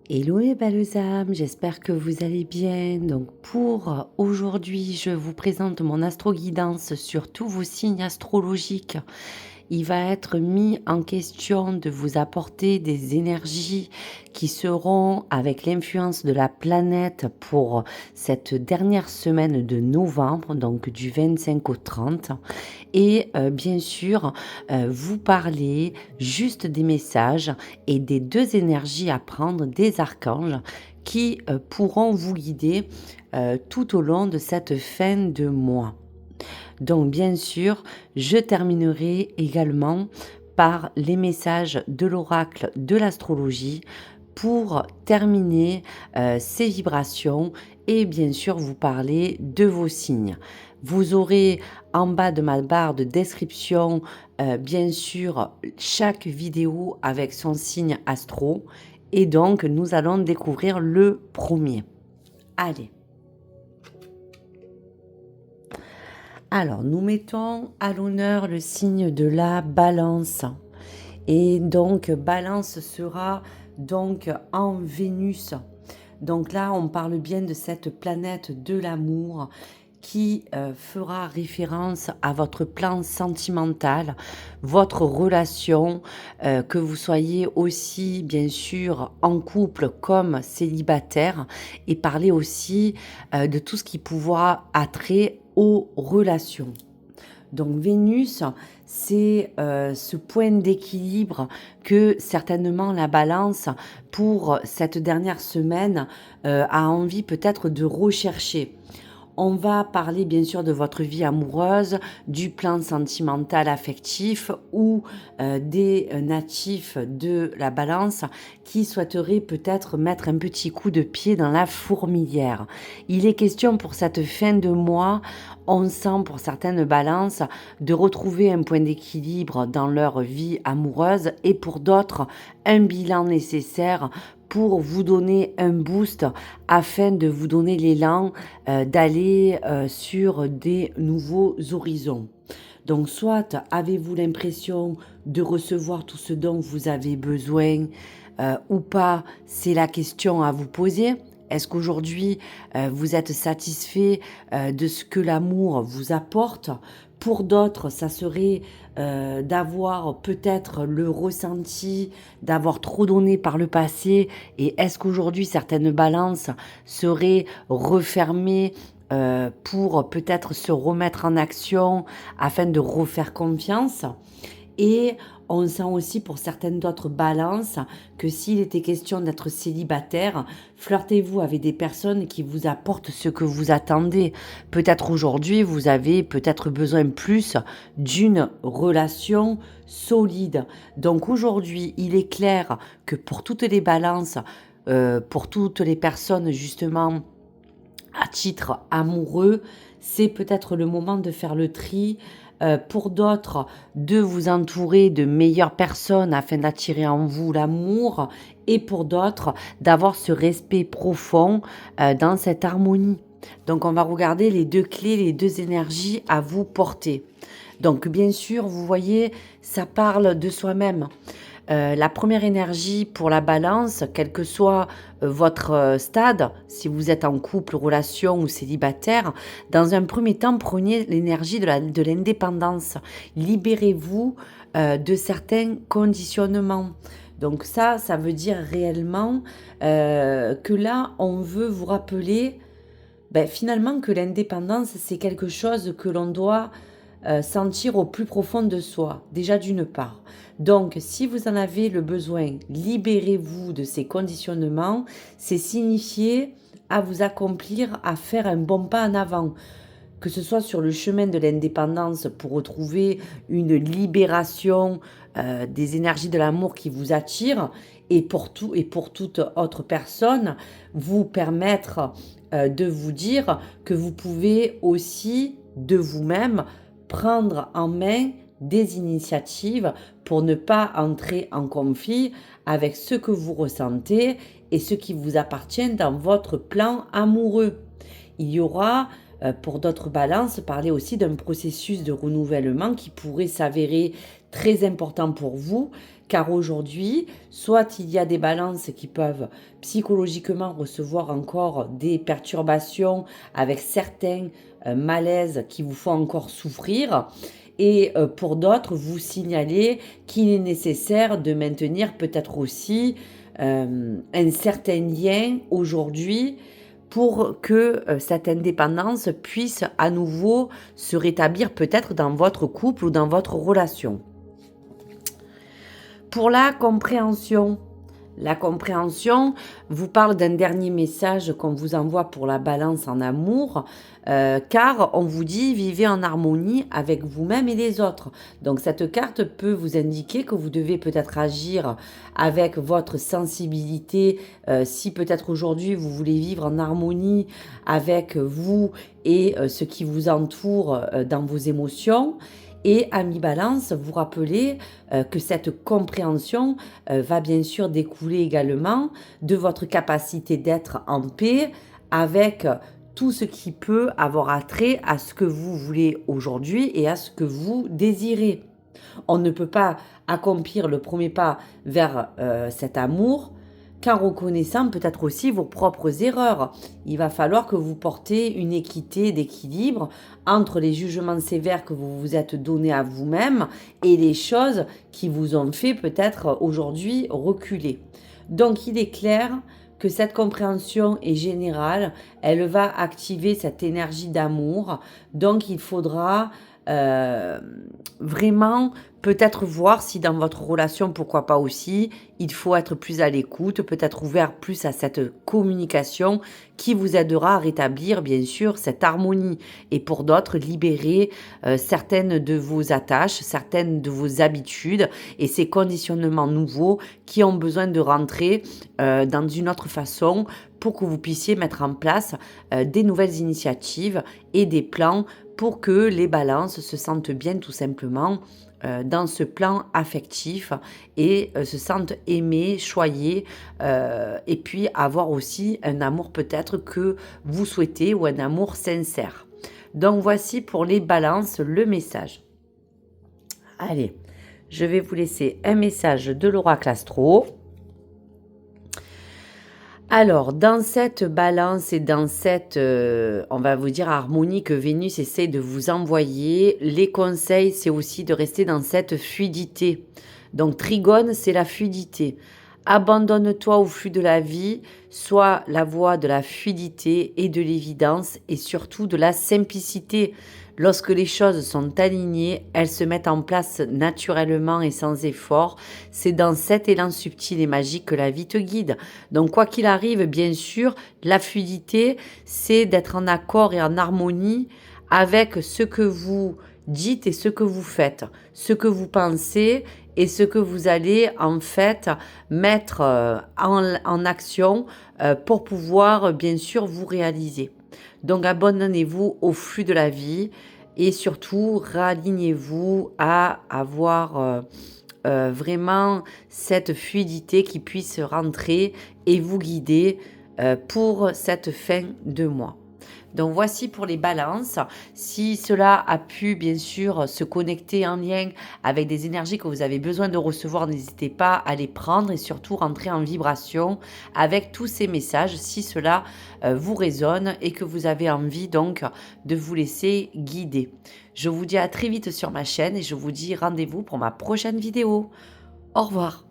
Hello les belles âmes, j'espère que vous allez bien. Donc pour aujourd'hui, je vous présente mon astro-guidance sur tous vos signes astrologiques. Il va être mis en question de vous apporter des énergies qui seront avec l'influence de la planète pour cette dernière semaine de novembre, donc du 25 au 30. Et bien sûr, vous parler juste des messages et des 2 énergies à prendre des archanges qui, pourront vous guider, tout au long de cette fin de mois. Donc bien sûr, je terminerai également par les messages de l'oracle de l'astrologie pour terminer ces vibrations et bien sûr vous parler de vos signes. Vous aurez en bas de ma barre de description bien sûr chaque vidéo avec son signe astro et donc nous allons découvrir le premier. Allez. Alors, nous mettons à l'honneur le signe de la balance. Et donc, balance sera donc en Vénus. Donc là, on parle bien de cette planète de l'amour qui fera référence à votre plan sentimental, votre relation, que vous soyez aussi bien sûr en couple comme célibataire, et parler aussi de tout ce qui pourra attrait aux relations. Donc Vénus, c'est ce point d'équilibre que certainement la balance, pour cette dernière semaine, a envie peut-être de rechercher. On va parler bien sûr de votre vie amoureuse, du plan sentimental affectif ou des natifs de la balance qui souhaiteraient peut-être mettre un petit coup de pied dans la fourmilière. Il est question pour cette fin de mois, on sent pour certaines balances de retrouver un point d'équilibre dans leur vie amoureuse et pour d'autres un bilan nécessaire pour vous donner un boost afin de vous donner l'élan d'aller sur des nouveaux horizons. Donc soit avez-vous l'impression de recevoir tout ce dont vous avez besoin ou pas, c'est la question à vous poser. Est-ce qu'aujourd'hui vous êtes satisfait de ce que l'amour vous apporte? Pour d'autres, ça serait d'avoir peut-être le ressenti d'avoir trop donné par le passé. Et est-ce qu'aujourd'hui, certaines balances seraient refermées pour peut-être se remettre en action afin de refaire confiance? Et on sent aussi pour certaines d'autres balances que s'il était question d'être célibataire, flirtez-vous avec des personnes qui vous apportent ce que vous attendez. Peut-être aujourd'hui, vous avez peut-être besoin plus d'une relation solide. Donc aujourd'hui, il est clair que pour toutes les balances, pour toutes les personnes justement à titre amoureux, c'est peut-être le moment de faire le tri. Pour d'autres, de vous entourer de meilleures personnes afin d'attirer en vous l'amour. Et pour d'autres, d'avoir ce respect profond dans cette harmonie. Donc on va regarder les 2 clés, les 2 énergies à vous porter. Donc bien sûr, vous voyez, ça parle de soi-même. La première énergie pour la balance, quel que soit votre stade, si vous êtes en couple, relation ou célibataire, dans un premier temps, prenez l'énergie de l'indépendance. Libérez-vous de certains conditionnements. Donc ça veut dire réellement que là, on veut vous rappeler finalement que l'indépendance, c'est quelque chose que l'on doit sentir au plus profond de soi, déjà d'une part. Donc, si vous en avez le besoin, libérez-vous de ces conditionnements, c'est signifier à vous accomplir, à faire un bon pas en avant, que ce soit sur le chemin de l'indépendance pour retrouver une libération des énergies de l'amour qui vous attirent, et pour toute autre personne, vous permettre de vous dire que vous pouvez aussi de vous-même prendre en main des initiatives pour ne pas entrer en conflit avec ce que vous ressentez et ce qui vous appartient dans votre plan amoureux. Il y aura, pour d'autres balances, parler aussi d'un processus de renouvellement qui pourrait s'avérer très important pour vous, car aujourd'hui, soit il y a des balances qui peuvent psychologiquement recevoir encore des perturbations avec certains malaises qui vous font encore souffrir, et pour d'autres, vous signalez qu'il est nécessaire de maintenir peut-être aussi un certain lien aujourd'hui pour que cette indépendance puisse à nouveau se rétablir peut-être dans votre couple ou dans votre relation. Pour la compréhension vous parle d'un dernier message qu'on vous envoie pour la balance en amour, car on vous dit vivez en harmonie avec vous-même et les autres. Donc cette carte peut vous indiquer que vous devez peut-être agir avec votre sensibilité, si peut-être aujourd'hui vous voulez vivre en harmonie avec vous et ce qui vous entoure dans vos émotions. Et à mi-balance, vous rappelez que cette compréhension va bien sûr découler également de votre capacité d'être en paix avec tout ce qui peut avoir attrait à ce que vous voulez aujourd'hui et à ce que vous désirez. On ne peut pas accomplir le premier pas vers cet amour qu'en reconnaissant peut-être aussi vos propres erreurs. Il va falloir que vous portez une équité d'équilibre entre les jugements sévères que vous vous êtes donnés à vous-même et les choses qui vous ont fait peut-être aujourd'hui reculer. Donc il est clair que cette compréhension est générale, elle va activer cette énergie d'amour, donc il faudra vraiment peut-être voir si dans votre relation, pourquoi pas aussi, il faut être plus à l'écoute, peut-être ouvert plus à cette communication qui vous aidera à rétablir bien sûr cette harmonie et pour d'autres libérer certaines de vos attaches, certaines de vos habitudes et ces conditionnements nouveaux qui ont besoin de rentrer dans une autre façon pour que vous puissiez mettre en place des nouvelles initiatives et des plans pour que les balances se sentent bien tout simplement dans ce plan affectif et se sentent aimés, choyés et puis avoir aussi un amour peut-être que vous souhaitez ou un amour sincère. Donc voici pour les balances le message. Allez, je vais vous laisser un message de l'oracle astro. Alors, dans cette balance et dans cette, on va vous dire, harmonie que Vénus essaie de vous envoyer, les conseils, c'est aussi de rester dans cette fluidité. Donc, Trigone, c'est la fluidité. Abandonne-toi au flux de la vie, sois la voie de la fluidité et de l'évidence et surtout de la simplicité. Lorsque les choses sont alignées, elles se mettent en place naturellement et sans effort. C'est dans cet élan subtil et magique que la vie te guide. Donc quoi qu'il arrive, bien sûr, la fluidité, c'est d'être en accord et en harmonie avec ce que vous dites et ce que vous faites, ce que vous pensez et ce que vous allez en fait mettre en action pour pouvoir bien sûr vous réaliser. Donc abandonnez-vous au flux de la vie et surtout ralignez-vous à avoir vraiment cette fluidité qui puisse rentrer et vous guider pour cette fin de mois. Donc voici pour les balances. Si cela a pu bien sûr se connecter en lien avec des énergies que vous avez besoin de recevoir, n'hésitez pas à les prendre et surtout rentrer en vibration avec tous ces messages si cela vous résonne et que vous avez envie donc de vous laisser guider. Je vous dis à très vite sur ma chaîne et je vous dis rendez-vous pour ma prochaine vidéo. Au revoir.